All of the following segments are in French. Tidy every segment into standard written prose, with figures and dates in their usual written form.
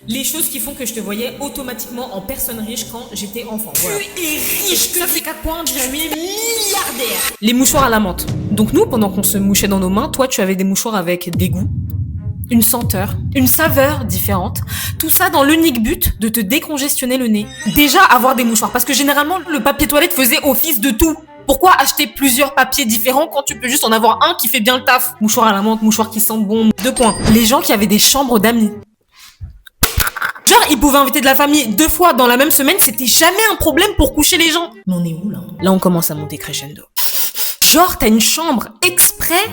Les choses qui font que je te voyais automatiquement en personne riche quand j'étais enfant. Voilà. Tu es riche, Ça fait 4 points, jamais milliardaire. Les mouchoirs à la menthe. Donc nous, pendant qu'on se mouchait dans nos mains, toi tu avais des mouchoirs avec des goûts, une senteur, une saveur différente. Tout ça dans l'unique but de te décongestionner le nez. Déjà avoir des mouchoirs, parce que généralement le papier toilette faisait office de tout. Pourquoi acheter plusieurs papiers différents quand tu peux juste en avoir un qui fait bien le taf? Mouchoir à la menthe, mouchoir qui sent bon. 2 points. Les gens qui avaient des chambres d'amis. Genre, ils pouvaient inviter de la famille 2 fois dans la même semaine, c'était jamais un problème pour coucher les gens. Mais on est où là? Là, on commence à monter crescendo. Genre, t'as une chambre exprès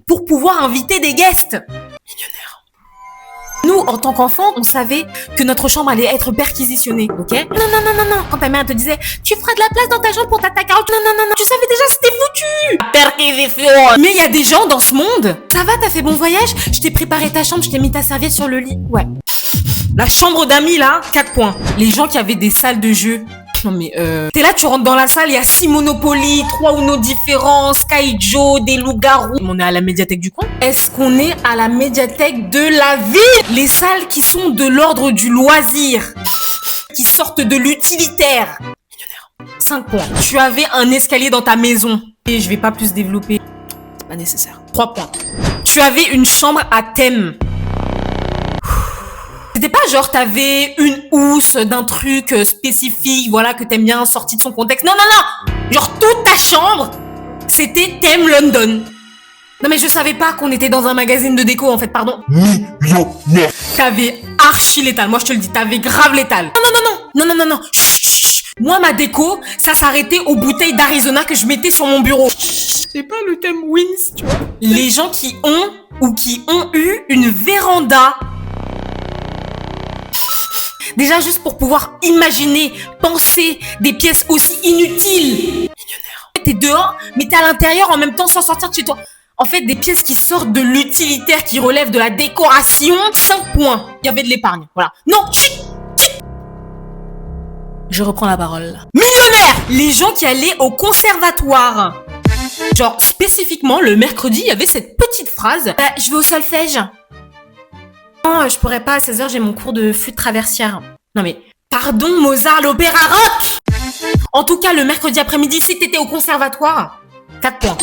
pour pouvoir inviter des guests. Millionnaire. Nous, en tant qu'enfants, on savait que notre chambre allait être perquisitionnée, ok? Non. Quand ta mère te disait, tu feras de la place dans ta chambre pour ta carotte. Non. Tu savais déjà, c'était foutu. Perquisition. Mais il y a des gens dans ce monde. Ça va, t'as fait bon voyage? Je t'ai préparé ta chambre, je t'ai mis ta serviette sur le lit. Ouais. La chambre d'amis, là, 4 points. Les gens qui avaient des salles de jeu. Non mais t'es là, tu rentres dans la salle, il y a 6 Monopoly, 3 Uno différents, Sky Joe, des loups-garous. On est à la médiathèque du coin. Est-ce qu'on est à la médiathèque de la ville? Les salles qui sont de l'ordre du loisir, qui sortent de l'utilitaire. Millionnaire. 5 points. Tu avais un escalier dans ta maison. Et je vais pas plus développer. C'est pas nécessaire. 3 points. Tu avais une chambre à thème. C'était pas genre t'avais une housse d'un truc spécifique, voilà, que t'aimes bien, sorti de son contexte. Non. Genre toute ta chambre, c'était thème London. Non mais je savais pas qu'on était dans un magazine de déco en fait, pardon. Millionnaire. T'avais archi létal, moi je te le dis, t'avais grave létal. Non. Chut. Moi ma déco, ça s'arrêtait aux bouteilles d'Arizona que je mettais sur mon bureau. C'est pas le thème Wins, tu vois. Les gens qui ont ou qui ont eu une véranda. Déjà juste pour pouvoir imaginer, penser des pièces aussi inutiles. Millionnaire. T'es dehors, mais t'es à l'intérieur en même temps sans sortir de chez toi. En fait, des pièces qui sortent de l'utilitaire, qui relèvent de la décoration. 5 points. Il y avait de l'épargne. Voilà. Non, chut. Je reprends la parole. Millionnaire. Les gens qui allaient au conservatoire. Genre, spécifiquement, le mercredi, il y avait cette petite phrase. Je vais au solfège. Non, je pourrais pas, à 16h, j'ai mon cours de flûte traversière. Non mais, pardon, Mozart, l'opéra rock. En tout cas, le mercredi après-midi, si t'étais au conservatoire, 4 points.